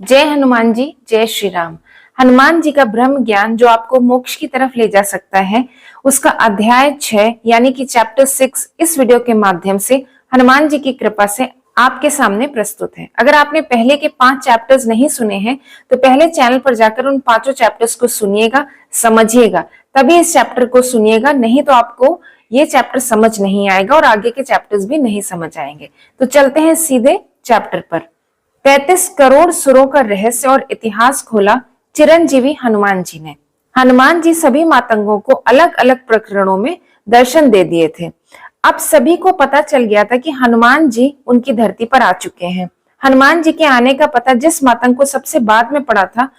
जय हनुमान जी, जय श्री राम। हनुमान जी का ब्रह्म ज्ञान जो आपको मोक्ष की तरफ ले जा सकता है, उसका अध्याय 6 यानी कि चैप्टर 6 इस वीडियो के माध्यम से हनुमान जी की कृपा से आपके सामने प्रस्तुत है। अगर आपने पहले के 5 चैप्टर्स नहीं सुने हैं तो पहले चैनल पर जाकर उन 5 चैप्टर्स को सुनिएगा, समझिएगा, तभी इस चैप्टर को सुनिएगा, नहीं तो आपको ये चैप्टर समझ नहीं आएगा और आगे के चैप्टर्स भी नहीं समझ आएंगे। तो चलते हैं सीधे चैप्टर पर। 35 करोड़ सुरों का रहस्य और इतिहास खोला चिरंजीवी हनुमान जी ने। हनुमान जी सभी मातंगों को अलग अलग प्रकरणों में दर्शन दे दिए थे। अब सभी को पता चल गया था कि हनुमान जी उनकी धरती पर आ चुके हैं। हनुमान जी के आने का पता जिस मातंग को सबसे बाद में पड़ा था,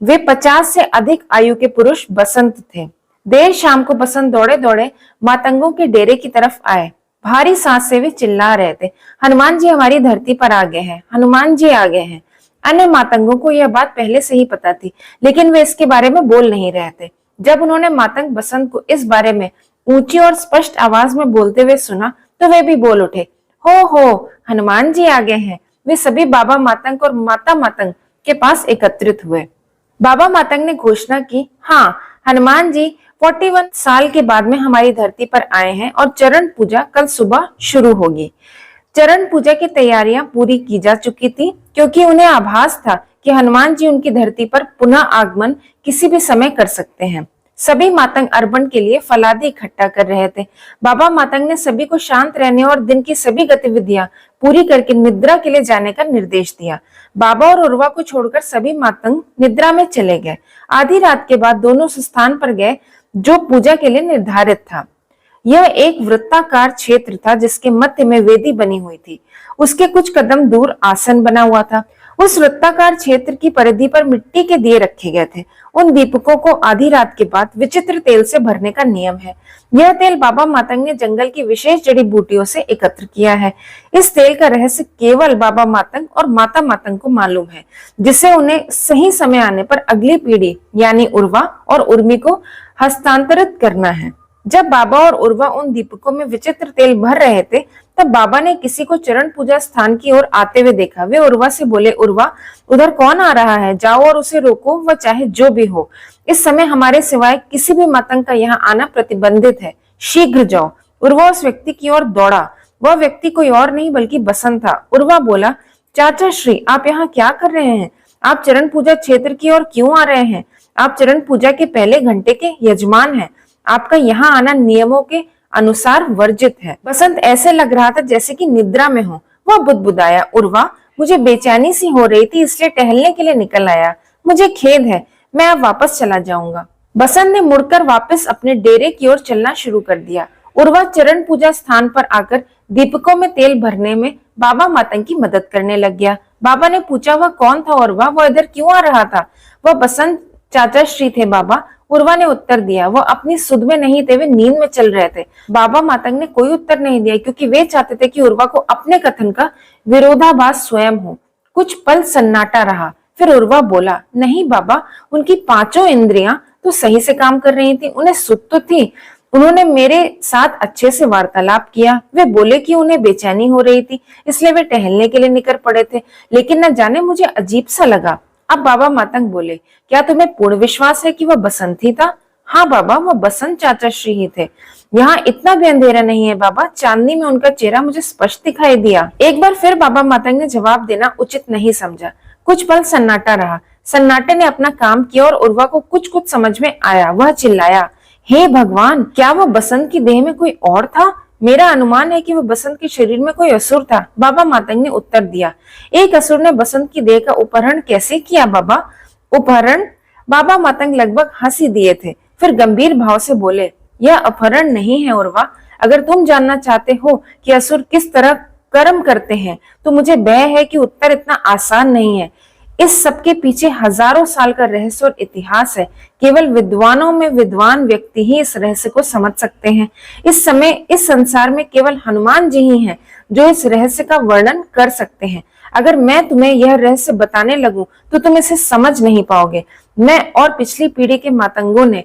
वे 50 से अधिक आयु के पुरुष बसंत थे। देर शाम को बसंत दौड़े दौड़े मातंगों के डेरे की तरफ आए। भारी सांस से वे चिल्ला रहे थे, हनुमान जी हमारी धरती पर आ गए हैं, हनुमान जी आ गए हैं। अन्य मातंगों को यह बात पहले से ही पता थी, लेकिन वे इसके बारे में बोल नहीं रहे थे। जब उन्होंने मातंग बसंत को इस बारे में ऊंची और स्पष्ट आवाज में बोलते हुए सुना तो वे भी बोल उठे, हो हनुमान जी आ गए हैं। वे सभी बाबा मातंग और माता मातंग के पास एकत्रित हुए। बाबा मातंग ने घोषणा की, हाँ, हनुमान जी 41 साल के बाद में हमारी धरती पर आए हैं और चरण पूजा कल सुबह शुरू होगी। चरण पूजा की तैयारियां पूरी की जा चुकी थी, क्योंकि उन्हें आभास था कि हनुमान जी उनकी धरती पर पुनः आगमन किसी भी समय कर सकते हैं। सभी मातंग अर्पण के लिए फलादी इकट्ठा कर रहे थे। बाबा मातंग ने सभी को शांत रहने और दिन की सभी गतिविधियां पूरी करके निद्रा के लिए जाने का निर्देश दिया। बाबा और उर्वा को छोड़कर सभी मातंग निद्रा में चले गए। आधी रात के बाद दोनों उस स्थान पर गए जो पूजा के लिए निर्धारित था। यह एक वृत्ताकार क्षेत्र था जिसके मध्य में वेदी बनी हुई थी। उसके कुछ कदम दूर आसन बना हुआ था। उस वृत्ताकार क्षेत्र की परिधि पर मिट्टी के दिए रखे गए थे। उन दीपकों को आधी रात के बाद विचित्र तेल से भरने का नियम है। यह तेल बाबा मातंग ने जंगल की विशेष जड़ी बूटियों से एकत्र किया है। इस तेल का रहस्य केवल बाबा मातंग और माता मातंग को मालूम है, जिसे उन्हें सही समय आने पर अगली पीढ़ी यानी उर्वा और उर्मी को हस्तांतरित करना है। जब बाबा और उर्वा उन दीपकों में विचित्र तेल भर रहे थे, तब बाबा ने किसी को चरण पूजा स्थान की ओर आते हुए देखा। वे उर्वा से बोले, उर्वा, उधर कौन आ रहा है? जाओ और उसे रोको, वह चाहे जो भी हो। इस समय हमारे सिवाय किसी भी मातंग का यहाँ आना प्रतिबंधित है। शीघ्र जाओ। उर्वा उस व्यक्ति की ओर दौड़ा। वह व्यक्ति कोई और नहीं बल्कि बसंत था। उर्वा बोला, चाचा श्री, आप यहाँ क्या कर रहे हैं? आप चरण पूजा क्षेत्र की ओर क्यों आ रहे हैं? आप चरण पूजा के पहले घंटे के यजमान हैं। आपका यहाँ आना नियमों के अनुसार वर्जित है। बसंत ऐसे लग रहा था जैसे कि निद्रा में हो। वह बुदबुदाया, उर्वा, मुझे बेचैनी सी हो रही थी, इसलिए टहलने के लिए निकल आया। मुझे खेद है, मैं अब वापस चला जाऊंगा। बसंत ने मुड़कर वापस अपने डेरे की ओर चलना शुरू कर दिया। उर्वा चरण पूजा स्थान पर आकर दीपकों में तेल भरने में बाबा मातंग की मदद करने लग गया। बाबा ने पूछा, वह कौन था उर्वा? वह इधर क्यों आ रहा था? वह बसंत चाचा श्री थे बाबा। उर्वा ने उत्तर दिया, वह अपनी सुध में नहीं थे, वे नींद में चल रहे थे। बाबा मातंग ने कोई उत्तर नहीं दिया, क्योंकि वे चाहते थे कि उर्वा को अपने कथन का विरोधाभास स्वयं हो। कुछ पल सन्नाटा रहा, फिर उर्वा बोला, नहीं बाबा, उनकी 5 इंद्रियां तो सही से काम कर रही थी, उन्हें सुध तो थी। उन्होंने मेरे साथ अच्छे से वार्तालाप किया। वे बोले कि उन्हें बेचैनी हो रही थी, इसलिए वे टहलने के लिए निकल पड़े थे, लेकिन न जाने मुझे अजीब सा लगा। अब बाबा मातंग बोले, क्या तुम्हें पूर्ण विश्वास है कि वह बसंत ही था? हाँ बाबा, वह बसंत चाचा श्री ही थे। यहाँ इतना भी अंधेरा नहीं है बाबा, चांदनी में उनका चेहरा मुझे स्पष्ट दिखाई दिया। एक बार फिर बाबा मातंग ने जवाब देना उचित नहीं समझा। कुछ पल सन्नाटा रहा। सन्नाटे ने अपना काम किया और उर्वा को कुछ समझ में आया। वह चिल्लाया, हे भगवान, क्या वह बसंत की देह में कोई और था? मेरा अनुमान है कि वह बसंत के शरीर में कोई असुर था। बाबा मातंग ने उत्तर दिया, एक असुर ने बसंत की देह का अपहरण कैसे किया बाबा? अपहरण? बाबा मातंग लगभग हंसी दिए थे, फिर गंभीर भाव से बोले, यह अपहरण नहीं है उर्वा। अगर तुम जानना चाहते हो कि असुर किस तरह कर्म करते हैं, तो मुझे भय है कि उत्तर इतना आसान नहीं है। इस सबके पीछे हजारों साल का रहस्य और इतिहास है। केवल विद्वानों में विद्वान व्यक्ति ही इस रहस्य को समझ सकते हैं। इस समय इस संसार में केवल हनुमान जी ही हैं जो इस रहस्य का वर्णन कर सकते हैं। अगर मैं तुम्हें यह रहस्य बताने लगूं तो तुम इसे समझ नहीं पाओगे। मैं और पिछली पीढ़ी के मातंगों ने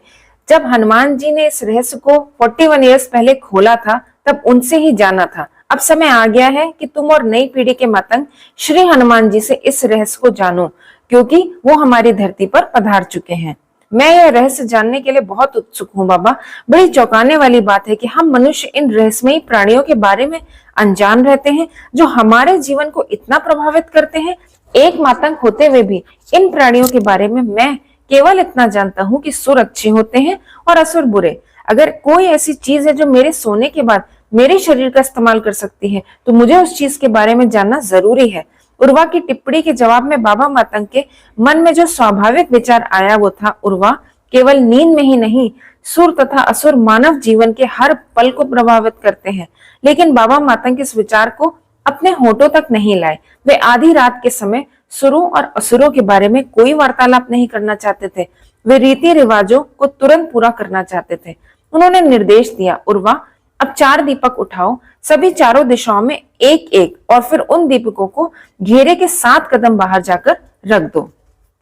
जब हनुमान जी ने इस रहस्य को 41 ईयर्स पहले खोला था, तब उनसे ही जाना था। अब समय आ गया है कि तुम और नई पीढ़ी के मातंग श्री हनुमान जी से इस रहस्य को जानो। क्योंकि वो हमारी धरती पर पधार चुके हैं। मैं यह रहस्य जानने के लिए बहुत उत्सुक हूँ बाबा। बड़ी चौंकाने वाली बात है कि हम मनुष्य इन रहस्यमयी प्राणियों के बारे में अनजान रहते हैं, जो हमारे जीवन को इतना प्रभावित करते हैं। एक मातंग होते हुए भी इन प्राणियों के बारे में मैं केवल इतना जानता हूँ कि सुर अच्छे होते हैं और असुर बुरे। अगर कोई ऐसी चीज है जो मेरे सोने के बाद मेरे शरीर का इस्तेमाल कर सकती है, तो मुझे उस चीज के बारे में जानना जरूरी है। उर्वा की टिप्पणी के जवाब में बाबा मातंग के मन में जो स्वाभाविक विचार आया वो था, उर्वा, केवल नींद में ही नहीं, सुर तथा असुर मानव जीवन के हर पल को प्रभावित करते हैं। लेकिन बाबा मातंग इस विचार को अपने होठों तक नहीं लाए। वे आधी रात के समय सुरों और असुरों के बारे में कोई वार्तालाप नहीं करना चाहते थे। वे रीति रिवाजों को तुरंत पूरा करना चाहते थे। उन्होंने निर्देश दिया, उर्वा, अब 4 दीपक उठाओ, सभी चारों दिशाओं में एक एक, और फिर उन दीपकों को घेरे के 7 कदम बाहर जाकर रख दो।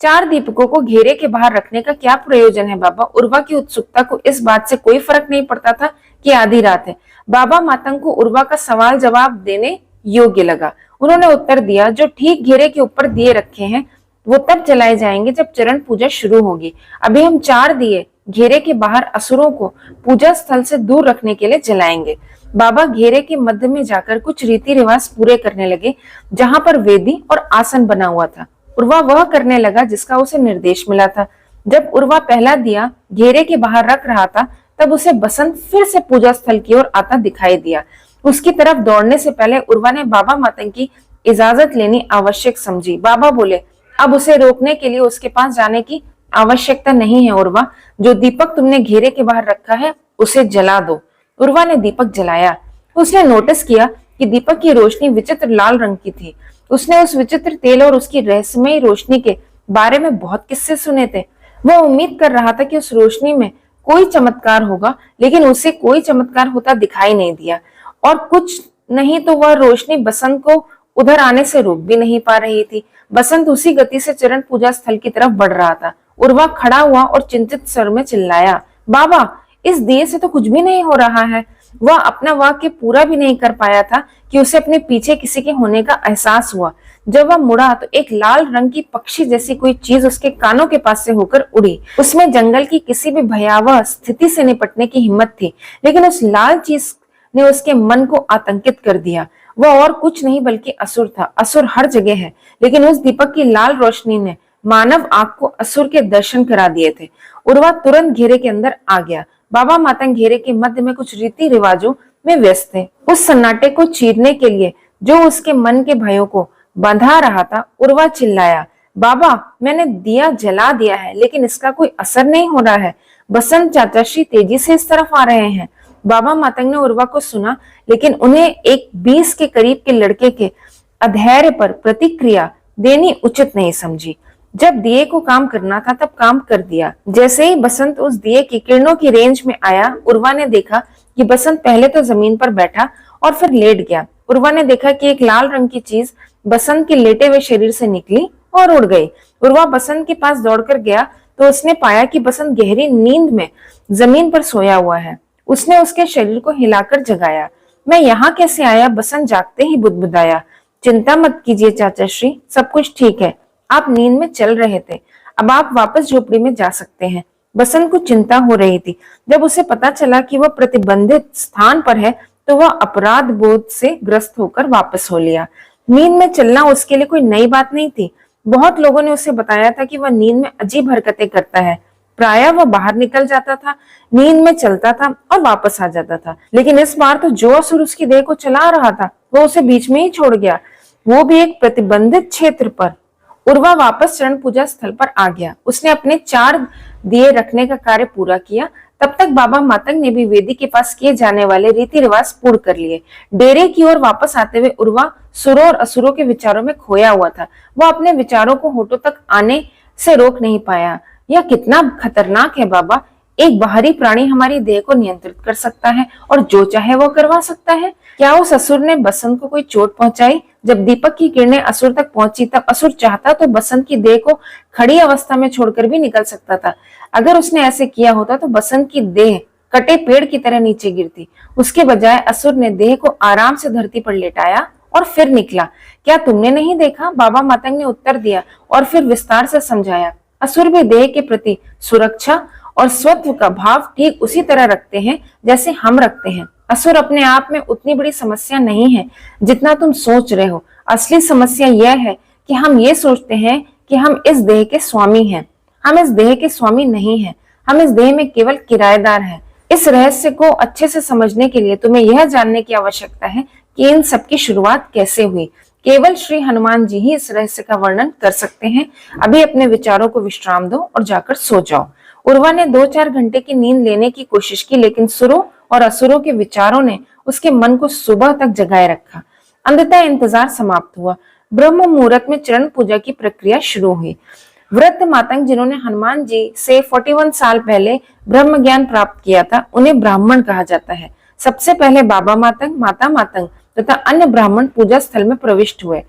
4 दीपकों को घेरे के बाहर रखने का क्या प्रयोजन है बाबा? उर्वा की उत्सुकता को इस बात से कोई फर्क नहीं पड़ता था कि आधी रात है। बाबा मातंग को उर्वा का सवाल जवाब देने योग्य लगा। उन्होंने उत्तर दिया, जो ठीक घेरे के ऊपर दिए रखे हैं वो तब जलाए जाएंगे जब चरण पूजा शुरू होगी। अभी हम 4 दिए घेरे के बाहर असुरों को पूजा स्थल से दूर रखने के लिए जलाएंगे। बाबा घेरे के मध्य में जाकर कुछ रीति रिवाज पूरे करने लगे, जहां पर वेदी और आसन बना हुआ था। उर्वा वह करने लगा जिसका उसे निर्देश मिला था। जब उर्वा पहला दिया घेरे के बाहर रख रहा था, तब उसे बसंत फिर से पूजा स्थल की ओर आता दिखाई दिया। उसकी तरफ दौड़ने से पहले उर्वा ने बाबा मातंग की इजाजत लेनी आवश्यक समझी। बाबा बोले, अब उसे रोकने के लिए उसके पास जाने की आवश्यकता नहीं है उर्वा। जो दीपक तुमने घेरे के बाहर रखा है उसे जला दो। उर्वा ने दीपक जलाया। उसने नोटिस किया कि दीपक की रोशनी विचित्र लाल रंग की थी। उसने उस विचित्र तेल और उसकी रहस्यमयी रोशनी के बारे में बहुत किस्से सुने थे। वह उम्मीद कर रहा था कि उस रोशनी में कोई चमत्कार होगा, लेकिन उसे कोई चमत्कार होता दिखाई नहीं दिया। और कुछ नहीं तो वह रोशनी बसंत को उधर आने से रोक भी नहीं पा रही थी। बसंत उसी गति से चरण पूजा स्थल की तरफ बढ़ रहा था। उर्वा खड़ा हुआ और चिंतित स्वर में चिल्लाया, बाबा, इस दिए से तो कुछ भी नहीं हो रहा है। वह अपना वाक्य पूरा भी नहीं कर पाया था कि उसे अपने पीछे किसी के होने का एहसास हुआ। जब वह मुड़ा तो एक लाल रंग की पक्षी जैसी कोई चीज उसके कानों के पास से होकर उड़ी। उसमें जंगल की किसी भी भयावह स्थिति से निपटने की हिम्मत थी, लेकिन उस लाल चीज ने उसके मन को आतंकित कर दिया। वह और कुछ नहीं बल्कि असुर था। असुर हर जगह है, लेकिन उस दीपक की लाल रोशनी ने मानव आंख को असुर के दर्शन करा दिए थे। उर्वा तुरंत घेरे के अंदर आ गया। बाबा मातंग घेरे के मध्य में कुछ रीति रिवाजों में व्यस्त थे। उस सन्नाटे को चीरने के लिए जो उसके मन के भयों को बंधा रहा था, उर्वा चिल्लाया, बाबा, मैंने दिया जला दिया है, लेकिन इसका कोई असर नहीं हो रहा है। बसंत चाचाश्री तेजी से इस तरफ आ रहे हैं। बाबा मातंग ने उर्वा को सुना, लेकिन उन्हें एक 20 के करीब के लड़के के अधैर्य पर प्रतिक्रिया देनी उचित नहीं समझी। जब दिए को काम करना था तब काम कर दिया। जैसे ही बसंत उस दिए की किरणों की रेंज में आया, उर्वा ने देखा कि बसंत पहले तो जमीन पर बैठा और फिर लेट गया। उर्वा ने देखा कि एक लाल रंग की चीज बसंत के लेटे हुए शरीर से निकली और उड़ गई। उर्वा बसंत के पास दौड़कर गया तो उसने पाया कि बसंत गहरी नींद में जमीन पर सोया हुआ है। उसने उसके शरीर को हिलाकर जगाया। मैं यहाँ कैसे आया? बसंत जागते ही बुदबुदाया। चिंता मत कीजिए चाचाश्री, सब कुछ ठीक है। आप नींद में चल रहे थे, अब आप वापस झोपड़ी में जा सकते हैं। बसंत को चिंता हो रही थी। जब उसे पता चला कि वह प्रतिबंधित स्थान पर है, तो वह अपराध बोध से ग्रस्त होकर वापस हो लिया। नींद में चलना उसके लिए कोई नई बात नहीं थी। बहुत लोगों ने उसे बताया था कि वह नींद में अजीब हरकतें करता है। प्रायः वह बाहर निकल जाता था, नींद में चलता था और वापस आ जाता था। लेकिन इस बार तो जो असुर उसकी देह को चला रहा था, वो उसे बीच में ही छोड़ गया, वो भी एक प्रतिबंधित क्षेत्र पर। उर्वा वापस चरण पूजा स्थल पर आ गया। उसने अपने 4 दिए रखने का कार्य पूरा किया। तब तक बाबा मातंग ने भी वेदी के पास किए जाने वाले रीति रिवाज पूर्ण कर लिए। डेरे की ओर वापस आते हुए उर्वा सुरों और असुरों के विचारों में खोया हुआ था। वह अपने विचारों को होठों तक आने से रोक नहीं पाया। यह कितना खतरनाक है बाबा! एक बाहरी प्राणी हमारी देह को नियंत्रित कर सकता है और जो चाहे वो करवा सकता है। क्या उस असुर ने बसंत को कोई चोट पहुंचाई? जब दीपक की किरणें असुर तक पहुंची तब असुर चाहता तो बसंत की देह को खड़ी अवस्था में छोड़कर भी निकल सकता था। अगर उसने ऐसे किया होता तो बसंत की देह कटे पेड़ की तरह नीचे गिरती। उसके बजाय असुर ने देह को आराम से धरती पर लेटाया और फिर निकला। क्या तुमने नहीं देखा? बाबा मातंग ने उत्तर दिया और फिर विस्तार से समझाया। असुर भी देह के प्रति सुरक्षा और स्वत्व का भाव ठीक उसी तरह रखते हैं जैसे हम रखते हैं। असुर अपने आप में उतनी बड़ी समस्या नहीं है जितना तुम सोच रहे हो। असली समस्या यह है कि हम ये सोचते हैं कि हम इस देह के स्वामी हैं। हम इस देह के स्वामी नहीं हैं। हम इस देह में केवल किराएदार हैं। इस रहस्य को अच्छे से समझने के लिए तुम्हें यह जानने की आवश्यकता है कि इन सब की शुरुआत कैसे हुई। केवल श्री हनुमान जी ही इस रहस्य का वर्णन कर सकते हैं। अभी अपने विचारों को विश्राम दो और जाकर सो जाओ। उर्वा ने 2-4 घंटे की नींद लेने की कोशिश की, लेकिन सुरों और असुरों के विचारों ने उसके मन को सुबह तक जगाए रखा। अंततः इंतजार समाप्त हुआ। ब्रह्म मुहूर्त में चरण पूजा की प्रक्रिया शुरू हुई। वृद्ध मातंग जिन्होंने हनुमान जी से 41 साल पहले ब्रह्म ज्ञान प्राप्त किया था, उन्हें ब्राह्मण कहा जाता है। सबसे पहले बाबा मातंग, माता मातंग तथा अन्य ब्राह्मण पूजा स्थल में प्रविष्ट हुए।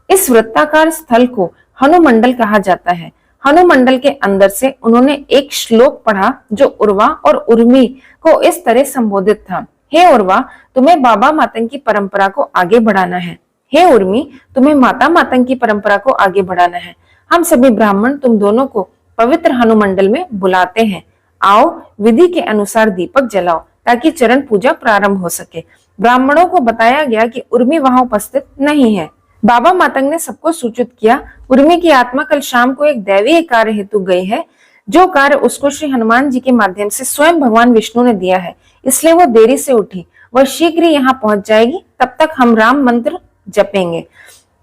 इस वृत्ताकार स्थल को हनुमंडल कहा जाता है। हनुमंडल के अंदर से उन्होंने एक श्लोक पढ़ा जो उर्वा और उर्मी को इस तरह संबोधित था। हे उर्वा, तुम्हें बाबा मातंग की परंपरा को आगे बढ़ाना है। हे उर्मी, तुम्हें माता मातंग की परंपरा को आगे बढ़ाना है। हम सभी ब्राह्मण तुम दोनों को पवित्र हनुमंडल में बुलाते हैं। आओ, विधि के अनुसार दीपक जलाओ ताकि चरण पूजा प्रारंभ हो सके। ब्राह्मणों को बताया गया कि उर्मी वहां उपस्थित नहीं है। बाबा मातंग ने सबको सूचित किया, उर्मी की आत्मा कल शाम को एक दैवीय कार्य हेतु गई है, जो कार्य उसको श्री हनुमान जी के माध्यम से स्वयं भगवान विष्णु ने दिया है, इसलिए वो देरी से उठी। वह शीघ्र ही यहाँ पहुंच जाएगी, तब तक हम राम मंत्र जपेंगे।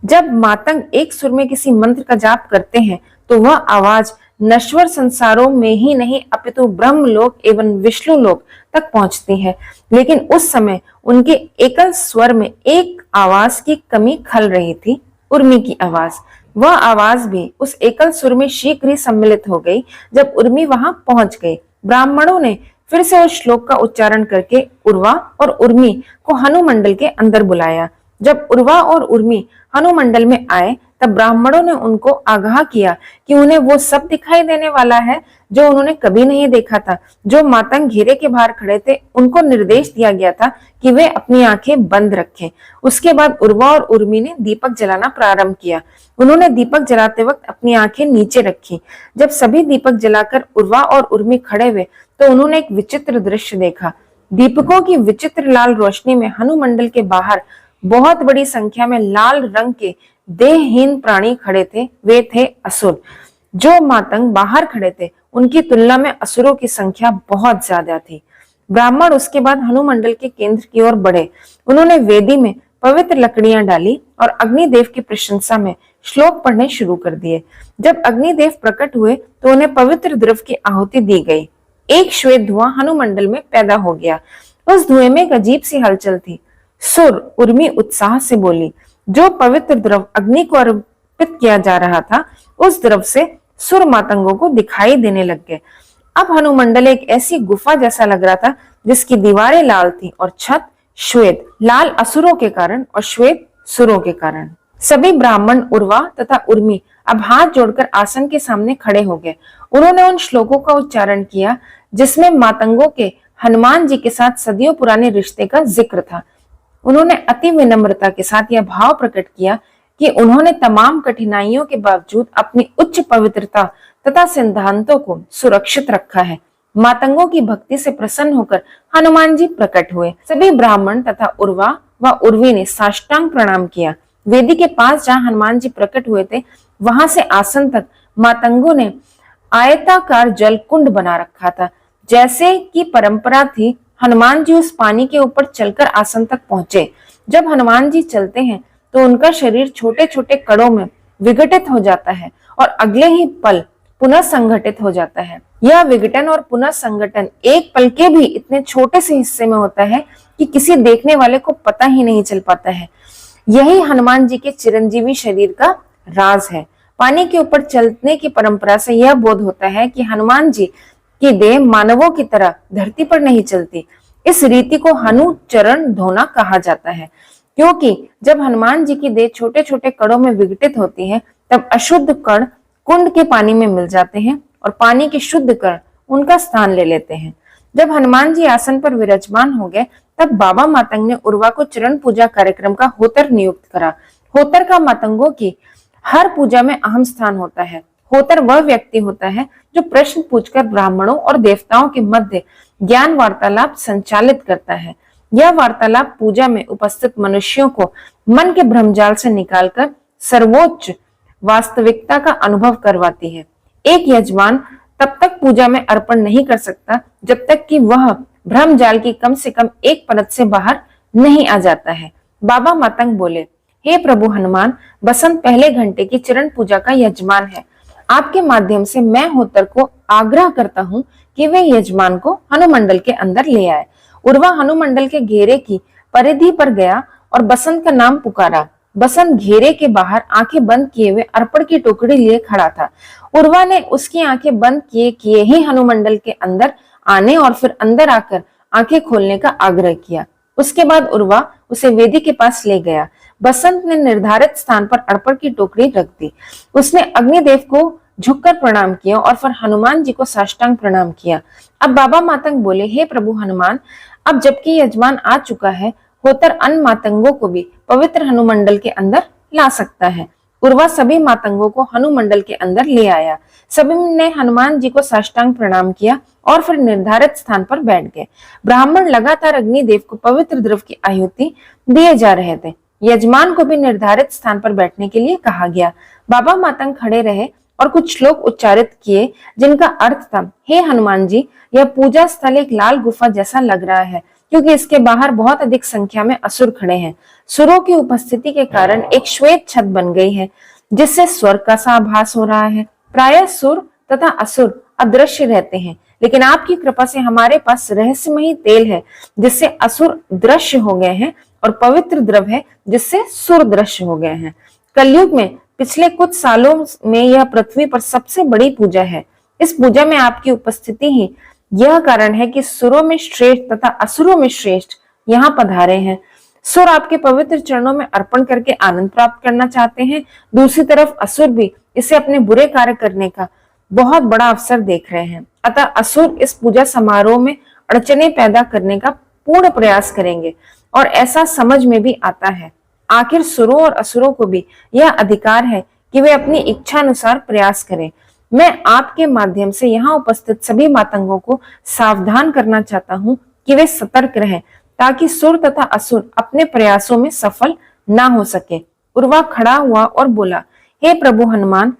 जब मातंग एक सुर में किसी मंत्र का जाप करते हैं तो वह आवाज नश्वर संसारों में ही नहीं अपितु ब्रह्मलोक एवं विष्णुलोक तक पहुंचती है। लेकिन उस समय उनके एकल स्वर में एक आवाज की कमी खल रही थी, उर्मी की आवाज। वह आवाज भी उस एकल सुर में शीघ्र ही सम्मिलित हो गई। जब उर्मी वहां पहुंच गई, ब्राह्मणों ने फिर से उस श्लोक का उच्चारण करके उर्वा और उर्मी को हनुमंडल के अंदर बुलाया। जब उर्वा और उर्मी हनुमंडल में आए तब ब्राह्मणों ने उनको आगाह किया कि उन्हें वो सब दिखाई देने वाला है जो उन्होंने कभी नहीं देखा था। जो मातंग घेरे के बाहर खड़े थे, उनको निर्देश दिया गया था कि वे अपनी आंखें बंद रखें। उसके बाद उर्वा और उर्मी ने दीपक जलाना प्रारंभ किया। उन्होंने दीपक जलाते वक्त अपनी आंखें नीचे रखी। जब सभी दीपक जलाकर उर्वा और उर्मी खड़े हुए तो उन्होंने एक विचित्र दृश्य देखा। दीपकों की विचित्र लाल रोशनी में हनुमंडल के बाहर बहुत बड़ी संख्या में लाल रंग के देहहीन प्राणी खड़े थे। वे थे असुर। जो मातंग बाहर खड़े थे, उनकी तुलना में असुरों की संख्या बहुत ज्यादा थी। ब्राह्मण उसके बाद हनुमंडल के केंद्र की ओर बढ़े। उन्होंने वेदी में पवित्र लकड़ियां डाली और अग्निदेव की प्रशंसा में श्लोक पढ़ने शुरू कर दिए। जब अग्निदेव प्रकट हुए तो उन्हें पवित्र द्रव्य की आहुति दी गई। एक श्वेत धुआं हनुमंडल में पैदा हो गया। उस धुएं में एक अजीब सी हलचल थी। सुर उर्मी उत्साह से बोली। जो पवित्र द्रव अग्नि को अर्पित किया जा रहा था, उस द्रव से सुर मातंगों को दिखाई देने लग गए। अब हनुमंडल एक ऐसी गुफा जैसा लग रहा था जिसकी दीवारें लाल थी और छत श्वेत, लाल असुरों के कारण और श्वेत सुरों के कारण। सभी ब्राह्मण उर्वा तथा उर्मी अब हाथ जोड़कर आसन के सामने खड़े हो गए। उन्होंने उन श्लोकों का उच्चारण किया जिसमें मातंगों के हनुमान जी के साथ सदियों पुराने रिश्ते का जिक्र था। उन्होंने अति विनम्रता के साथ यह भाव प्रकट किया कि उन्होंने तमाम कठिनाइयों के बावजूद अपनी उच्च पवित्रता तथा सिद्धांतों को सुरक्षित रखा है। मातंगों की भक्ति से प्रसन्न होकर हनुमान जी प्रकट हुए। सभी ब्राह्मण तथा उर्वा व उर्वी ने साष्टांग प्रणाम किया। वेदी के पास जहां हनुमान जी प्रकट हुए थे, वहां से आसन तक मातंगों ने आयताकार जल कुंड बना रखा था। जैसे कि परंपरा थी, हनुमान जी उस पानी के ऊपर चलकर आसन तक पहुंचे। जब हनुमान जी चलते हैं तो उनका शरीर छोटे छोटे कणों में विघटित हो जाता है और अगले ही पल पुनः संगठित हो जाता है। यह विघटन और पुनः संगठन एक पल के भी इतने छोटे से हिस्से में होता है कि किसी देखने वाले को पता ही नहीं चल पाता है। यही हनुमान जी के चिरंजीवी शरीर का राज है। पानी के ऊपर चलने की परंपरा से यह बोध होता है कि हनुमान जी की देह मानवों की तरह धरती पर नहीं चलती। इस रीति को हनु चरण धोना कहा जाता है, क्योंकि जब हनुमान जी की देह छोटे छोटे कणों में विघटित होती है, तब अशुद्ध कण कुंड के पानी में मिल जाते हैं और पानी के शुद्ध कण उनका स्थान ले लेते हैं। जब हनुमान जी आसन पर विराजमान हो गए, तब बाबा मातंग ने उर्वा को चरण पूजा कार्यक्रम का होतर नियुक्त करा। होतर का मातंगों की हर पूजा में अहम स्थान होता है। होतर वह व्यक्ति होता है जो प्रश्न पूछकर ब्राह्मणों और देवताओं के मध्य ज्ञान वार्तालाप संचालित करता है। यह वार्तालाप पूजा में उपस्थित मनुष्यों को मन के भ्रमजाल से निकालकर सर्वोच्च वास्तविकता का अनुभव करवाती है। एक यजमान तब तक पूजा में अर्पण नहीं कर सकता जब तक कि वह भ्रमजाल की कम से कम एक परत से बाहर नहीं आ जाता है। बाबा मातंग बोले, हे प्रभु हनुमान, बसंत पहले घंटे की चरण पूजा का यजमान है। आपके माध्यम से मैं होतर को आग्रह करता हूँ कि वे यजमान को हनुमंडल के अंदर ले आए। उर्वा हनुमंडल के घेरे की परिधि पर गया और बसंत का नाम पुकारा। बसंत घेरे के बाहर आंखें बंद किए हुए अर्पण की टोकरी लिए खड़ा था। उर्वा ने उसकी आंखें बंद किए किए ही हनुमंडल के अंदर आने और फिर अंदर आकर आंखें खोलने का आग्रह किया। उसके बाद उर्वा उसे वेदी के पास ले गया। बसंत ने निर्धारित स्थान पर अर्पण की टोकरी रख दी। उसने अग्निदेव को झुककर प्रणाम किया और फिर हनुमान जी को साष्टांग प्रणाम किया। अब बाबा मातंग बोले, हे प्रभु हनुमान, अब जबकि यजमान आ चुका है, होतर अन्य मातंगों को भी पवित्र हनुमंडल के अंदर ला सकता है। उर्वा सभी मातंगों को हनुमंडल के अंदर ले आया। सभी ने हनुमान जी को साष्टांग प्रणाम किया और फिर निर्धारित स्थान पर बैठ गए। ब्राह्मण लगातार अग्निदेव को पवित्र द्रव्य की आहुति दिए जा रहे थे। यजमान को भी निर्धारित स्थान पर बैठने के लिए कहा गया। बाबा मातंग खड़े रहे और कुछ श्लोक उच्चारित किए जिनका अर्थ था, हे हनुमान जी, यह पूजा स्थल एक लाल गुफा जैसा लग रहा है क्योंकि इसके बाहर बहुत अधिक संख्या में असुर खड़े हैं। सुरों की उपस्थिति के कारण एक श्वेत छत बन गई है जिससे स्वर्ग का सा आभास हो रहा है। प्रायः सुर तथा असुर अदृश्य रहते हैं, लेकिन आपकी कृपा से हमारे पास रहस्यमयी तेल है जिससे असुर दृश्य हो गए हैं और पवित्र द्रव्य है जिससे सुर दृश्य हो गए हैं। कलयुग में पिछले कुछ सालों में यह पृथ्वी पर सबसे बड़ी पूजा है। इस पूजा में आपकी उपस्थिति ही यह कारण है कि सुरों में श्रेष्ठ तथा असुरों में श्रेष्ठ यहाँ पधारे हैं। सुर आपके पवित्र चरणों में अर्पण करके आनंद प्राप्त करना चाहते हैं। दूसरी तरफ असुर भी इसे अपने बुरे कार्य करने का बहुत बड़ा अवसर देख रहे हैं। अतः असुर इस पूजा समारोह में अड़चने पैदा करने का पूर्ण प्रयास करेंगे और ऐसा समझ में भी आता है। आखिर सुरों और असुरों को भी यह अधिकार है कि वे अपनी इच्छा अनुसार प्रयास करें। मैं आपके माध्यम से यहाँ उपस्थित सभी मातंगों को सावधान करना चाहता हूँ कि वे सतर्क रहें ताकि सुर तथा असुर अपने प्रयासों में सफल ना हो सके। उर्वा खड़ा हुआ और बोला, हे प्रभु हनुमान,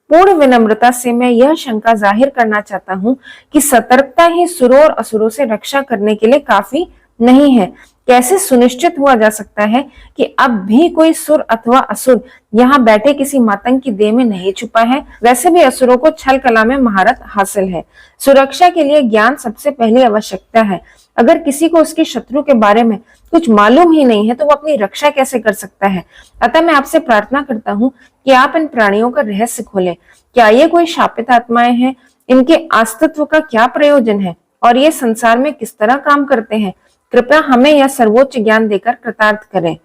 पूर्ण विनम्रता से मैं यह शंका जाहिर करना चाहता हूँ कि सतर्कता ही सुरों और असुरों से रक्षा करने के लिए काफी नहीं है। कैसे सुनिश्चित हुआ जा सकता है कि अब भी कोई सुर अथवा असुर यहाँ बैठे किसी मातंग की देह में नहीं छुपा है? वैसे भी असुरों को छल कला में महारत हासिल है। सुरक्षा के लिए ज्ञान सबसे पहली आवश्यकता है। अगर किसी को उसके शत्रु के बारे में कुछ मालूम ही नहीं है तो वो अपनी रक्षा कैसे कर सकता है? अतः मैं आपसे प्रार्थना करता हूँ कि आप इन प्राणियों का रहस्य खोलें। क्या ये कोई शापित आत्माएं हैं? इनके अस्तित्व का क्या प्रयोजन है और ये संसार में किस तरह काम करते हैं? कृपया हमें यह सर्वोच्च ज्ञान देकर कृतार्थ करें।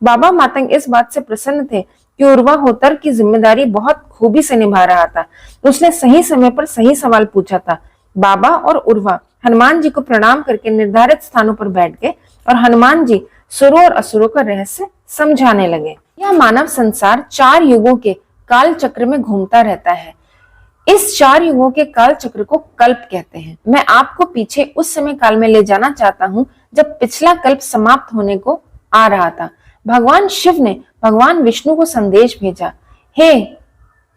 बाबा मातंग इस बात से प्रसन्न थे कि उर्वा होतर की जिम्मेदारी बहुत खूबी से निभा रहा था। उसने सही समय पर सही सवाल पूछा था। बाबा और उर्वा हनुमान जी को प्रणाम करके निर्धारित स्थानों पर बैठ गए और हनुमान जी सुरों और असुरों का रहस्य समझाने लगे। यह मानव संसार 4 युगों के काल चक्र में घूमता रहता है। इस 4 युगों के काल चक्र को कल्प कहते हैं। मैं आपको पीछे उस समय काल में ले जाना चाहता हूँ जब पिछला कल्प समाप्त होने को आ रहा था। भगवान शिव ने भगवान विष्णु को संदेश भेजा, हे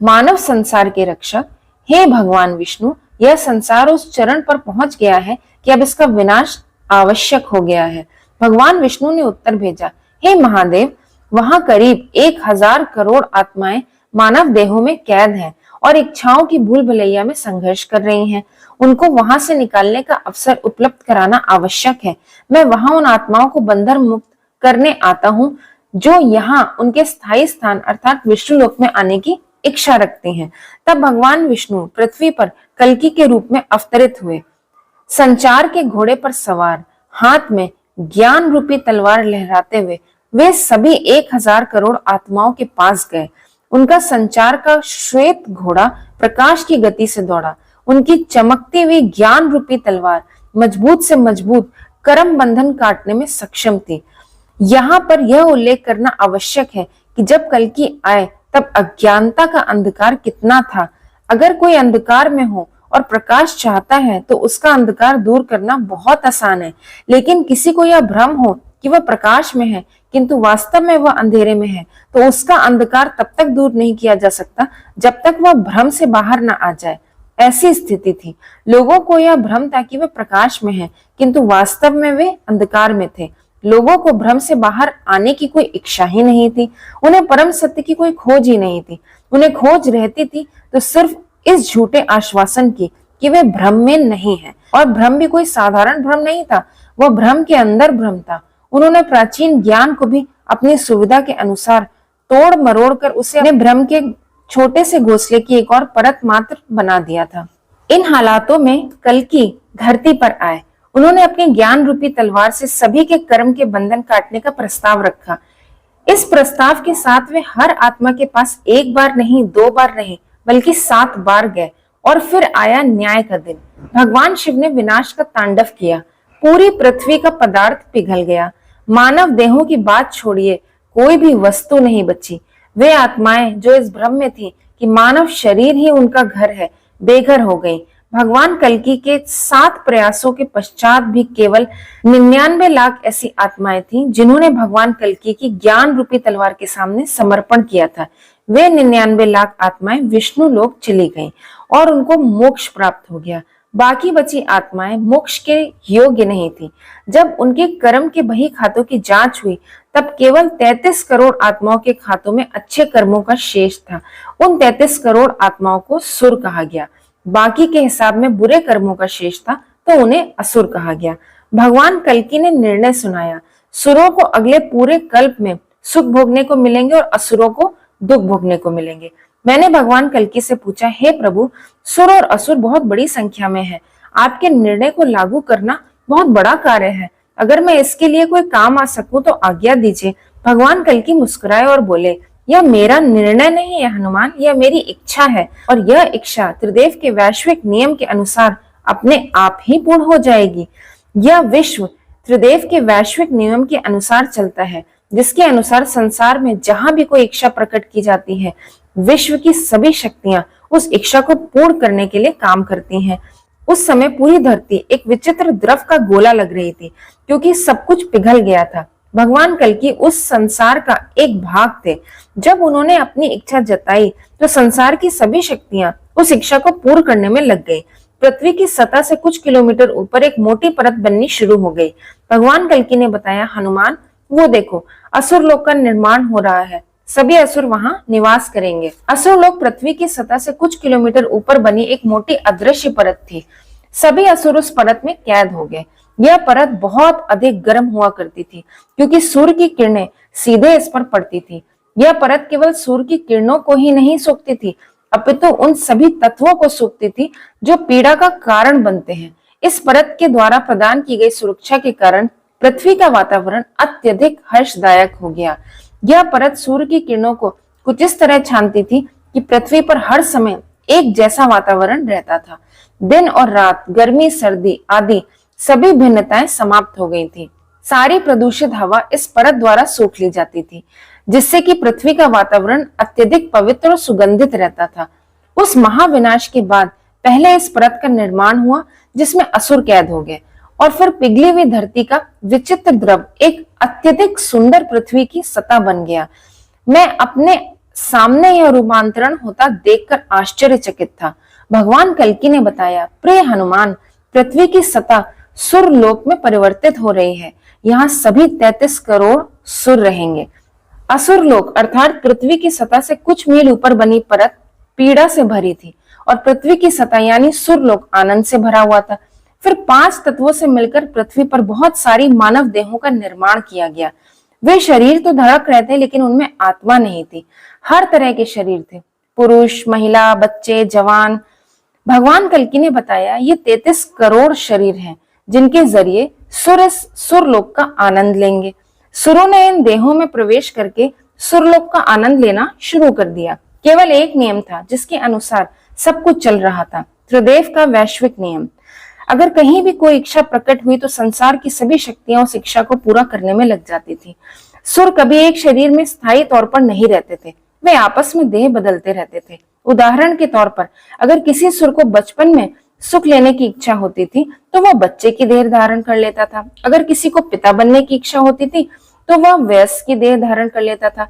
मानव संसार के रक्षक, हे भगवान विष्णु, यह संसार उस चरण पर पहुंच गया है कि अब इसका विनाश आवश्यक हो गया है। भगवान विष्णु ने उत्तर भेजा, हे महादेव, वहां करीब 1000 करोड़ आत्माएं मानव देहों में कैद हैं और इच्छाओं की भूल भुलैया में संघर्ष कर रही हैं। उनको वहां से निकालने का अवसर उपलब्ध कराना आवश्यक है। मैं वहां उन आत्माओं को बंधन मुक्त करने आता हूँ जो यहाँ उनके स्थायी स्थान अर्थात विष्णु लोक में आने की इच्छा रखते हैं। तब भगवान विष्णु पृथ्वी पर कल्कि के रूप में अवतरित हुए। संचार के घोड़े पर सवार, हाथ में ज्ञान रूपी तलवार लहराते हुए वे सभी 1000 करोड़ आत्माओं के पास गए। उनका संचार का श्वेत घोड़ा प्रकाश की गति से दौड़ा। उनकी चमकती हुई ज्ञान रूपी तलवार मजबूत से मजबूत कर्म बंधन काटने में सक्षम थी। यहाँ पर यह उल्लेख करना आवश्यक है कि जब कल्कि आए तब अज्ञानता का अंधकार कितना था। अगर कोई अंधकार में हो और प्रकाश चाहता है तो उसका अंधकार दूर करना बहुत आसान है, लेकिन किसी को यह भ्रम हो कि वह प्रकाश में है किंतु वास्तव में वह अंधेरे में है तो उसका अंधकार तब तक दूर नहीं किया जा सकता जब तक वह भ्रम से बाहर न आ जाए। ऐसी स्थिति थी। लोगों को यह भ्रम था कि वे प्रकाश में हैं, किंतु वास्तव में वे अंधकार में थे। लोगों को भ्रम से बाहर आने की कोई इच्छा ही नहीं थी। उन्हें परम सत्य की कोई खोज ही नहीं थी। उन्हें खोज रहती थी तो सिर्फ इस झूठे आश्वासन की कि वे भ्रम में नहीं है। और भ्रम भी कोई साधारण भ्रम नहीं था, वह भ्रम के अंदर भ्रम था। उन्होंने प्राचीन ज्ञान को भी अपनी सुविधा के अनुसार तोड़ मरोड़ कर उसे अपने भ्रम के छोटे से घोंसले की एक और परत मात्र बना दिया था। इन हालातों में कल्कि धरती पर आए। उन्होंने अपनी ज्ञान रूपी तलवार से सभी के कर्म के बंधन काटने का प्रस्ताव रखा। इस प्रस्ताव के साथ वे हर आत्मा के पास एक बार नहीं, 2 बार नहीं, बल्कि 7 बार गए। और फिर आया न्याय का दिन। भगवान शिव ने विनाश का तांडव किया। पूरी पृथ्वी का पदार्थ पिघल गया। मानव देहों की बात छोड़िए, कोई भी वस्तु नहीं बची। वे आत्माएं जो इस भ्रम में थी कि मानव शरीर ही उनका घर है, बेघर हो गई। भगवान कल्कि के 7 प्रयासों के पश्चात भी केवल 99 लाख ऐसी आत्माएं थीं जिन्होंने भगवान कल्कि की ज्ञान रूपी तलवार के सामने समर्पण किया था। वे 99 लाख आत्माएं विष्णु लोक चली गईं और उनको मोक्ष प्राप्त हो गया। बाकी बची आत्माएं मोक्ष के योग्य नहीं थी। जब उनके कर्म के बही खातों की जांच हुई तब केवल 33 करोड़ आत्माओं के खातों में अच्छे कर्मों का शेष था। उन 33 करोड़ आत्माओं को सुर कहा गया। बाकी के हिसाब में बुरे कर्मों का शेष था तो उन्हें असुर कहा गया। भगवान कल्कि ने निर्णय सुनाया, सुरों को अगले पूरे कल्प में सुख भोगने को मिलेंगे और असुरों को दुख भोगने को मिलेंगे। मैंने भगवान कल्कि से पूछा, हे प्रभु, सुर और असुर बहुत बड़ी संख्या में है। आपके निर्णय को लागू करना बहुत बड़ा कार्य है। अगर मैं इसके लिए कोई काम आ सकूं तो आज्ञा दीजिए। भगवान कल्कि मुस्कुराए और बोले, यह मेरा निर्णय नहीं है हनुमान, यह मेरी इच्छा है और यह इच्छा त्रिदेव के वैश्विक नियम के अनुसार अपने आप ही पूर्ण हो जाएगी। यह विश्व त्रिदेव के वैश्विक नियम के अनुसार चलता है, जिसके अनुसार संसार में जहां भी कोई इच्छा प्रकट की जाती है, विश्व की सभी शक्तियां उस इच्छा को पूर्ण करने के लिए काम करती हैं। उस समय पूरी धरती एक विचित्र द्रव का गोला लग रही थी, क्योंकि सब कुछ पिघल गया था। भगवान कल्कि उस संसार का एक भाग थे। जब उन्होंने अपनी इच्छा जताई तो संसार की सभी शक्तियां उस इच्छा को पूर्ण करने में लग गई। पृथ्वी की सतह से कुछ किलोमीटर ऊपर एक मोटी परत बननी शुरू हो गई। भगवान कल्कि ने बताया, हनुमान, वो देखो, असुर लोक का निर्माण हो रहा है। सभी असुर वहां निवास करेंगे। असुर लोक पृथ्वी की सतह से कुछ किलोमीटर ऊपर बनी एक मोटी अदृश्य परत थी। सभी असुर उस परत में कैद हो गए। यह परत बहुत अधिक गर्म हुआ करती थी, क्योंकि सूर्य की किरणें सीधे इस पर पड़ती थी। यह परत केवल सूर्य की किरणों को ही नहीं सोखती थी, अपितु उन सभी तत्वों को सोखती थी जो पीड़ा का कारण बनते हैं। इस परत के द्वारा प्रदान की गई सुरक्षा के कारण पृथ्वी का वातावरण अत्यधिक हर्षदायक हो गया। यह परत सूर्य की किरणों को कुछ इस तरह छानती थी कि पृथ्वी पर हर समय एक जैसा वातावरण रहता था। दिन और रात, गर्मी सर्दी आदि सभी भिन्नताएं समाप्त हो गई थी। सारी प्रदूषित हवा इस परत द्वारा सोख ली जाती थी, जिससे कि पृथ्वी का वातावरण अत्यधिक पवित्र और सुगंधित रहता था। उस महाविनाश के बाद पहले इस परत का निर्माण हुआ जिसमें असुर कैद हो गए, और फिर पिघली हुई धरती का विचित्र द्रव एक अत्यधिक सुंदर पृथ्वी की सतह बन गया। मैं अपने सामने यह रूपांतरण होता देखकर आश्चर्यचकित था। भगवान कल्कि ने बताया, प्रिय हनुमान, पृथ्वी की सतह सुर लोक में परिवर्तित हो रही है। यहाँ सभी 33 करोड़ सुर रहेंगे। असुर लोक अर्थात पृथ्वी की सतह से कुछ मील ऊपर बनी परत पीड़ा से भरी थी और पृथ्वी की सतह यानी सुर लोक आनंद से भरा हुआ था। फिर 5 तत्वों से मिलकर पृथ्वी पर बहुत सारी मानव देहों का निर्माण किया गया। वे शरीर तो धड़क रहे थे, लेकिन उनमें आत्मा नहीं थी। हर तरह के शरीर थे, पुरुष, महिला, बच्चे, जवान। भगवान कल्कि ने बताया, ये 33 करोड़ शरीर हैं जिनके जरिए सुरलोक का आनंद लेंगे। सुरों ने इन देहों में प्रवेश करके सुरलोक का आनंद लेना शुरू कर दिया। केवल एक नियम था जिसके अनुसार सब कुछ चल रहा था, त्रिदेव का वैश्विक नियम। अगर कहीं भी कोई इच्छा प्रकट हुई तो संसार की सभी शक्तियां उस इच्छा को पूरा करने में लग जाती थी। सुर कभी एक शरीर में स्थायी तौर पर नहीं रहते थे, वे आपस में देह बदलते रहते थे। उदाहरण के तौर पर अगर किसी सुर को बचपन में सुख लेने की इच्छा होती थी तो वह बच्चे की देह धारण कर लेता था। अगर किसी को पिता बनने की इच्छा होती थी तो वह वयस्क की देह धारण कर लेता था।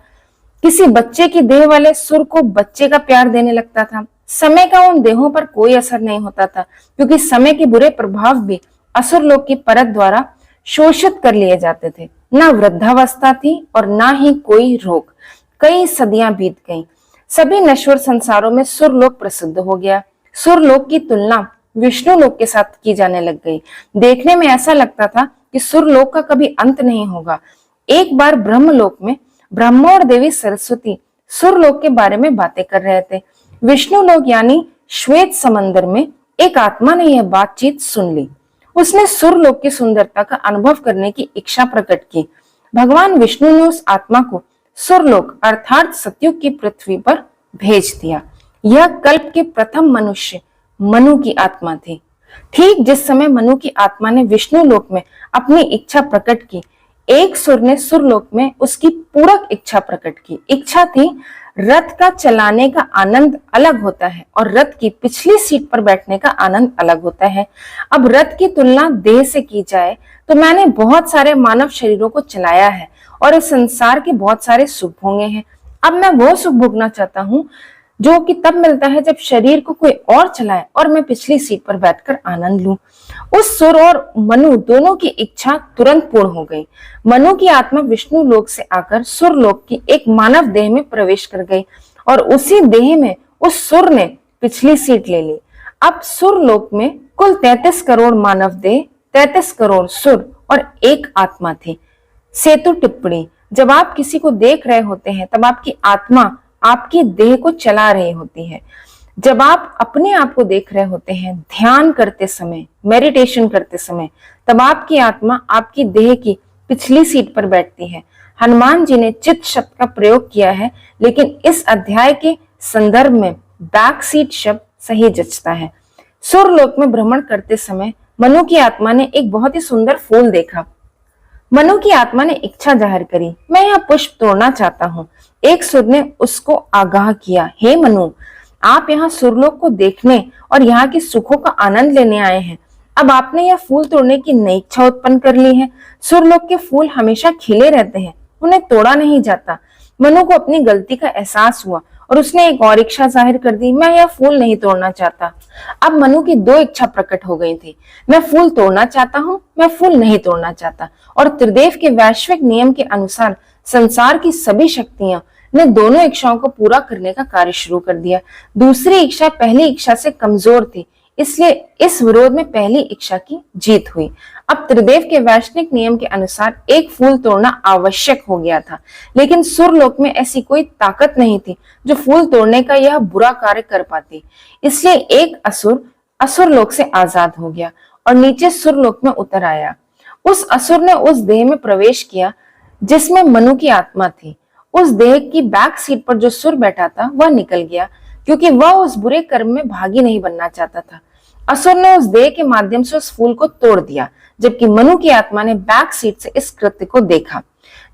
किसी बच्चे की देह वाले सुर को बच्चे का प्यार देने लगता था। समय का उन देहों पर कोई असर नहीं होता था, क्योंकि समय के बुरे प्रभाव भी असुर लोक की परत द्वारा शोषित कर लिए जाते थे। ना वृद्धावस्था थी और ना ही कोई रोग। कई सदियां बीत गईं। सभी नश्वर संसारों में सुरलोक प्रसिद्ध हो गया। सुरलोक की तुलना विष्णु लोक के साथ की जाने लग गई। देखने में ऐसा लगता था कि सुरलोक का कभी अंत नहीं होगा। एक बार ब्रह्मलोक में ब्रह्मा और देवी सरस्वती सुरलोक के बारे में बातें कर रहे थे। विष्णु लोक यानी श्वेत समंदर में एक आत्मा ने यह बातचीत सुन ली। उसने सुरलोक की सुंदरता का अनुभव करने की इच्छा प्रकट की। भगवान विष्णु ने उस आत्मा को सुरलोक अर्थात सतयुग की पृथ्वी पर भेज दिया। यह कल्प के प्रथम मनुष्य मनु की आत्मा थी। ठीक जिस समय मनु की आत्मा ने विष्णु लोक में अपनी इच्छा प्रकट की, एक सुर ने सुरलोक में उसकी पूरक इच्छा प्रकट की। इच्छा थी, रथ का चलाने का आनंद अलग होता है और रथ की पिछली सीट पर बैठने का आनंद अलग होता है। अब रथ की तुलना देह से की जाए तो मैंने बहुत सारे मानव शरीरों को चलाया है और इस संसार के बहुत सारे सुख भोगे हैं। अब मैं वो सुख भोगना चाहता हूँ जो कि तब मिलता है जब शरीर को कोई और चलाए और मैं पिछली सीट पर बैठकर आनंद लूं। उस सुर और मनु दोनों की इच्छा तुरंत पूर्ण हो गई। मनु की आत्मा विष्णु लोक से आकर सुर लोक की एक मानव देह में प्रवेश कर गई और उसी देह में उस सुर ने पिछली सीट ले ली। अब सुर लोक में कुल 33 करोड़ मानव देह, 33 करोड़ सुर और एक आत्मा थी। सेतु टिप्पणी: जब आप किसी को देख रहे होते हैं तब आपकी आत्मा आपकी देह को चला रही होती है। जब आप अपने आप को देख रहे होते हैं ध्यान करते समय, मेडिटेशन करते समय, तब आपकी आत्मा आपकी देह की पिछली सीट पर बैठती है। हनुमान जी ने चित शब्द का प्रयोग किया है, लेकिन इस अध्याय के संदर्भ में बैक सीट शब्द सही जचता है। सुरलोक में भ्रमण करते समय मनु की आत्मा ने एक बहुत ही सुंदर फूल देखा। मनु की आत्मा ने इच्छा जाहिर करी, मैं यह पुष्प तोड़ना चाहता हूँ। एक सुर ने उसको आगाह किया, हे मनु, आप यहाँ सुरलोक को देखने और यहाँ के सुखों का आनंद लेने आए हैं। अब आपने यह फूल तोड़ने की नई इच्छा उत्पन्न कर ली है। सुरलोक के फूल हमेशा खिले रहते हैं, उन्हें तोड़ा नहीं जाता। मनु को अपनी गलती का एहसास हुआ और उसने एक और इच्छा जाहिर कर दी, मैं यह फूल नहीं तोड़ना चाहता। अब मनु की दो इच्छा प्रकट हो गई थी, मैं फूल तोड़ना चाहता हूँ, मैं फूल नहीं तोड़ना चाहता। और त्रिदेव के वैश्विक नियम के अनुसार संसार की सभी शक्तियां ने दोनों इच्छाओं को पूरा करने का कार्य शुरू कर दिया। दूसरी इच्छा पहली इच्छा से कमजोर थी, इसलिए इस विरोध में पहली इच्छा की जीत हुई। अब त्रिदेव के वैश्विक नियम के अनुसार एक फूल तोड़ना आवश्यक हो गया था, लेकिन सुरलोक में ऐसी कोई ताकत नहीं थी जो फूल तोड़ने का यह बुरा कार्य कर पाती। इसलिए एक असुर असुरलोक से आजाद हो गया और नीचे सुरलोक में उतर आया। उस असुर ने उस देह में प्रवेश किया जिसमें मनु की आत्मा थी। उस देह की बैक सीट पर जो सुर बैठा था वह निकल गया, क्योंकि वह उस बुरे कर्म में भागी नहीं बनना चाहता था। असुर ने उस देह के माध्यम से उस फूल को तोड़ दिया, जबकि मनु की आत्मा ने बैक सीट से इस कृत्य को देखा।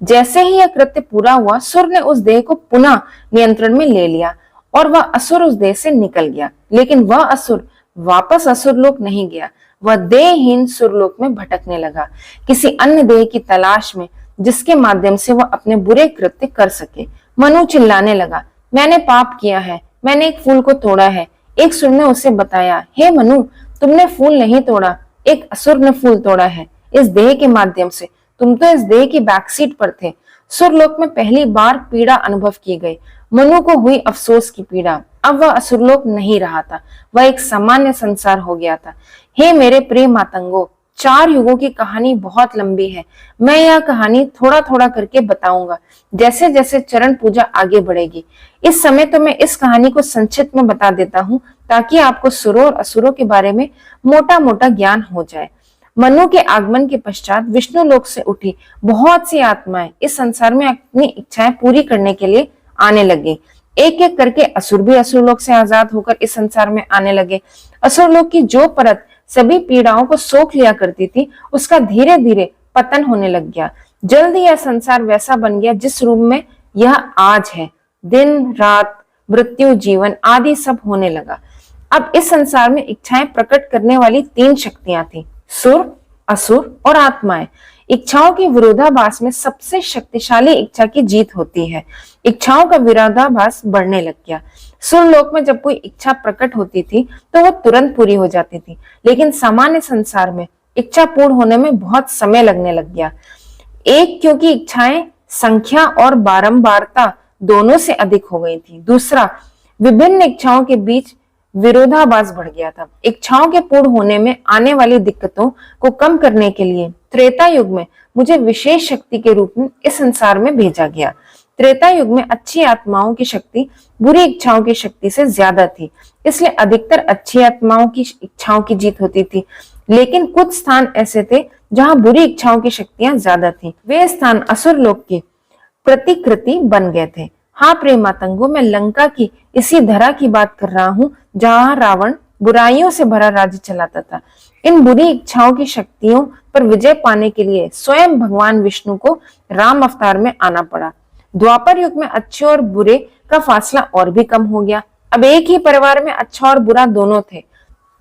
जैसे ही यह कृत्य पूरा हुआ, सुर ने उस देह को पुनः नियंत्रण में ले लिया और वह असुर उस देह से निकल गया। लेकिन वह असुर वापस असुरलोक नहीं गया, वह देहहीन सुरलोक में भटकने लगा, किसी अन्य देह की तलाश में जिसके माध्यम से वह अपने बुरे कृत्य कर सके। मनु चिल्लाने लगा, मैंने पाप किया है, मैंने एक फूल को तोड़ा है। एक सुर ने उसे बताया, हे मनु, तुमने फूल नहीं तोड़ा, एक असुर ने फूल तोड़ा है इस देह के माध्यम से। तुम तो इस देह की बैकसीट पर थे। सुरलोक में पहली बार पीड़ा अनुभव की गई। मनु को हुई अफसोस की पीड़ा। अब वह असुरलोक नहीं रहा था, वह एक सामान्य संसार हो गया था। हे मेरे प्रिय मातंगो, 4 युगों की कहानी बहुत लंबी है। मैं यह कहानी थोड़ा थोड़ा करके बताऊंगा जैसे जैसे चरण पूजा आगे बढ़ेगी। इस समय तो मैं इस कहानी को संक्षिप्त में बता देता हूँ ताकि आपको सुरों और असुरों के बारे में मोटा मोटा ज्ञान हो जाए। मनु के आगमन के पश्चात विष्णु लोक से उठी बहुत सी आत्माएं इस संसार में अपनी इच्छाएं पूरी करने के लिए आने लगे। एक एक करके असुर भी असुरलोक से आजाद होकर इस संसार में आने लगे। असुरलोक की जो परत सभी पीड़ाओं को सोख लिया करती थी, उसका धीरे धीरे पतन होने लग गया। जल्दी यह संसार वैसा बन गया जिस रूप में यह आज है। दिन रात, मृत्यु, जीवन आदि सब होने लगा। अब इस संसार में इच्छाएं प्रकट करने वाली 3 शक्तियां थी, सुर, असुर और आत्माएं। इच्छाओं के विरोधाभास में सबसे शक्तिशाली इच्छा की जीत होती है। इच्छाओं का विरोधाभास बढ़ने लग गया। सुरलोक में जब कोई इच्छा प्रकट होती थी तो वो तुरंत पूरी हो जाती थी, लेकिन सामान्य संसार में इच्छा पूर्ण होने में बहुत समय लगने लग गया। एक, क्योंकि इच्छाएं संख्या और बारंबारता दोनों से अधिक हो गई थी। दूसरा, विभिन्न इच्छाओं के बीच विरोधाभास बढ़ गया था। इच्छाओं के पूर्ण होने में आने वाली दिक्कतों को कम करने के लिए त्रेता युग में मुझे विशेष शक्ति के रूप में इस संसार में भेजा गया। त्रेता युग में अच्छी आत्माओं की शक्ति बुरी इच्छाओं की शक्ति से ज्यादा थी, इसलिए अधिकतर अच्छी आत्माओं की इच्छाओं की जीत होती थी। लेकिन कुछ स्थान ऐसे थे जहां बुरी इच्छाओं की शक्तियां ज्यादा थी। वे स्थान असुर लोक की प्रतिकृति बन गए थे। हाँ प्रेमातंगों, मैं लंका की इसी धरा की बात कर रहा हूँ जहाँ रावण बुराइयों से भरा राज्य चलाता था। इन बुरी इच्छाओं की शक्तियों पर विजय पाने के लिए स्वयं भगवान विष्णु को राम अवतार में आना पड़ा। द्वापर युग में अच्छे और बुरे का फासला और भी कम हो गया। अब एक ही परिवार में अच्छा और बुरा दोनों थे।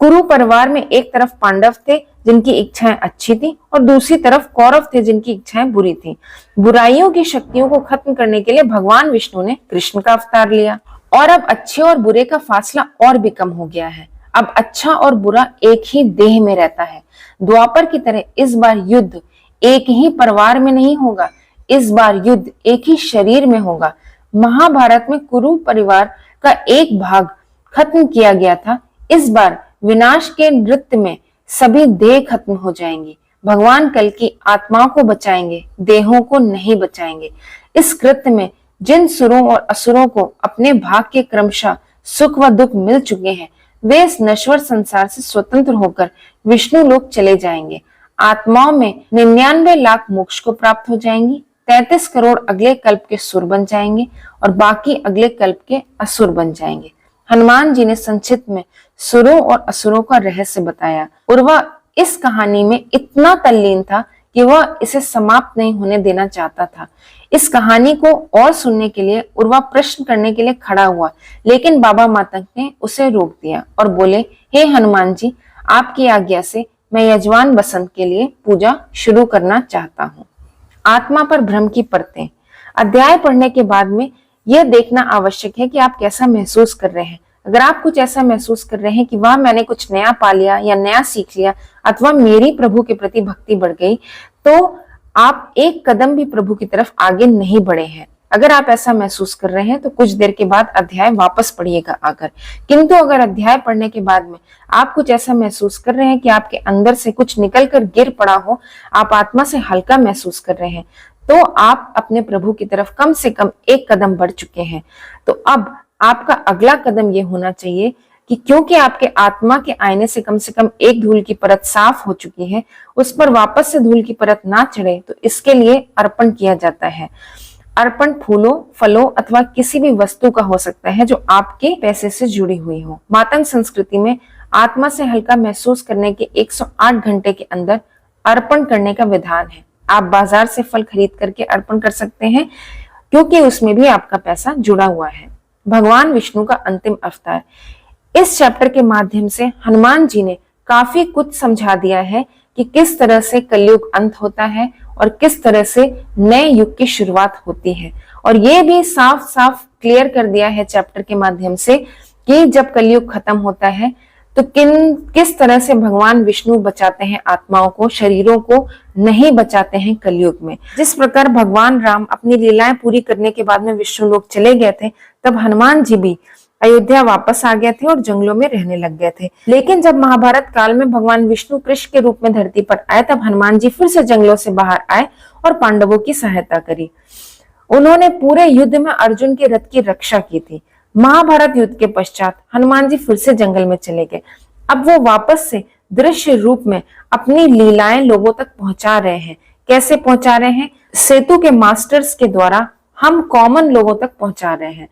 कुरु परिवार में एक तरफ पांडव थे जिनकी इच्छाएं अच्छी थी और दूसरी तरफ कौरव थे जिनकी इच्छाएं बुरी थी। बुराइयों की शक्तियों को खत्म करने के लिए भगवान विष्णु ने कृष्ण का अवतार लिया और अब अच्छे और बुरे का फासला और भी कम हो गया है। अब अच्छा और बुरा एक ही देह में रहता है। द्वापर की तरह इस बार युद्ध एक ही परिवार में नहीं होगा, इस बार युद्ध एक ही शरीर में होगा। महाभारत में कुरु परिवार का एक भाग खत्म किया गया था। इस बार विनाश के नृत्य में सभी देह खत्म हो जाएंगे। भगवान कल की आत्माओं को बचाएंगे, देहों को नहीं बचाएंगे। इस कृत्य में जिन सुरों और असुरों को अपने भाग के क्रमशः सुख व दुख मिल चुके हैं, वे इस नश्वर संसार से स्वतंत्र होकर विष्णु लोक चले जाएंगे। आत्माओं में 99 लाख मोक्ष को प्राप्त हो जाएंगी। 33 करोड़ अगले कल्प के सुर बन जाएंगे और बाकी अगले कल्प के असुर बन जाएंगे। हनुमान जी ने संक्षिप्त में सुरों और असुरों का रहस्य बताया। उर्वा इस कहानी में इतना तल्लीन था कि वह इसे समाप्त नहीं होने देना चाहता था। इस कहानी को और सुनने के लिए उर्वा प्रश्न करने के लिए खड़ा हुआ, लेकिन बाबा मातंग ने उसे रोक दिया और बोले, हे हनुमान जी, आपकी आज्ञा से मैं यजमान बसंत के लिए पूजा शुरू करना चाहता हूँ। आत्मा पर भ्रम की परतें। अध्याय पढ़ने के बाद में यह देखना आवश्यक है कि आप कैसा महसूस कर रहे हैं। अगर आप कुछ ऐसा महसूस कर रहे हैं कि वाह मैंने कुछ नया पा लिया या नया सीख लिया अथवा मेरी प्रभु के प्रति भक्ति बढ़ गई, तो आप एक कदम भी प्रभु की तरफ आगे नहीं बढ़े हैं। अगर आप ऐसा महसूस कर रहे हैं तो कुछ देर के बाद अध्याय वापस पढ़िएगा आकर। किंतु अगर अध्याय पढ़ने के बाद में आप कुछ ऐसा महसूस कर रहे हैं कि आपके अंदर से कुछ निकल कर गिर पड़ा हो, आप आत्मा से हल्का महसूस कर रहे हैं, तो आप अपने प्रभु की तरफ कम से कम एक कदम बढ़ चुके हैं। तो अब आपका अगला कदम यह होना चाहिए कि क्योंकि आपके आत्मा के आईने से कम एक धूल की परत साफ हो चुकी है, उस पर वापस से धूल की परत ना चढ़े, तो इसके लिए अर्पण किया जाता है। अर्पण फूलों, फलों अथवा किसी भी वस्तु का हो सकता है जो आपके पैसे से जुड़ी हुई हो। मातंग संस्कृति में आत्मा से हल्का महसूस करने के 108 घंटे के अंदर अर्पण करने का विधान है। आप बाजार से फल खरीद करके अर्पण कर सकते हैं क्योंकि उसमें भी आपका पैसा जुड़ा हुआ है। भगवान विष्णु का अंतिम अवतार। इस चैप्टर के माध्यम से हनुमान जी ने काफी कुछ समझा दिया है कि किस तरह से कलयुग अंत होता है और किस तरह से नए युग की शुरुआत होती है। और ये भी साफ साफ क्लियर कर दिया है चैप्टर के माध्यम से कि जब कलयुग खत्म होता है तो किस तरह से भगवान विष्णु बचाते हैं आत्माओं को, शरीरों को नहीं बचाते हैं कलयुग में। जिस प्रकार भगवान राम अपनी लीलाएं पूरी करने के बाद में विष्णु लोक चले गए थे, तब हनुमान जी भी अयोध्या वापस आ गए थे और जंगलों में रहने लग गए थे। लेकिन जब महाभारत काल में भगवान विष्णु कृष्ण के रूप में धरती पर आए, तब हनुमान जी फिर से जंगलों से बाहर आए और पांडवों की सहायता करी। उन्होंने पूरे युद्ध में अर्जुन के रथ की रक्षा की थी। महाभारत युद्ध के पश्चात हनुमान जी फिर से जंगल में चले गए। अब वो वापस से दृश्य रूप में अपनी लीलाएं लोगों तक पहुंचा रहे हैं। कैसे पहुंचा रहे हैं? सेतु के मास्टर्स के द्वारा हम कॉमन लोगों तक पहुंचा रहे हैं।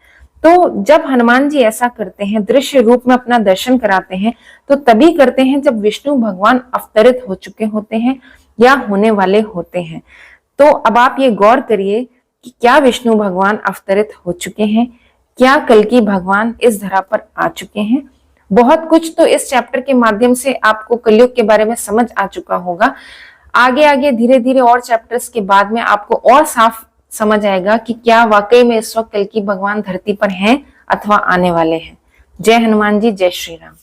तो जब हनुमान जी ऐसा करते हैं, दृश्य रूप में अपना दर्शन कराते हैं, तो तभी करते हैं जब विष्णु भगवान अवतरित हो चुके होते हैं या होने वाले होते हैं। तो अब आप ये गौर करिए कि क्या विष्णु भगवान अवतरित हो चुके हैं, क्या कल्कि भगवान इस धरा पर आ चुके हैं। बहुत कुछ तो इस चैप्टर के माध्यम से आपको कलयुग के बारे में समझ आ चुका होगा। आगे आगे धीरे धीरे और चैप्टर्स के बाद में आपको और साफ समझ आएगा कि क्या वाकई में इस वक्त कल्कि भगवान धरती पर हैं अथवा आने वाले हैं। जय हनुमान जी, जय श्री राम।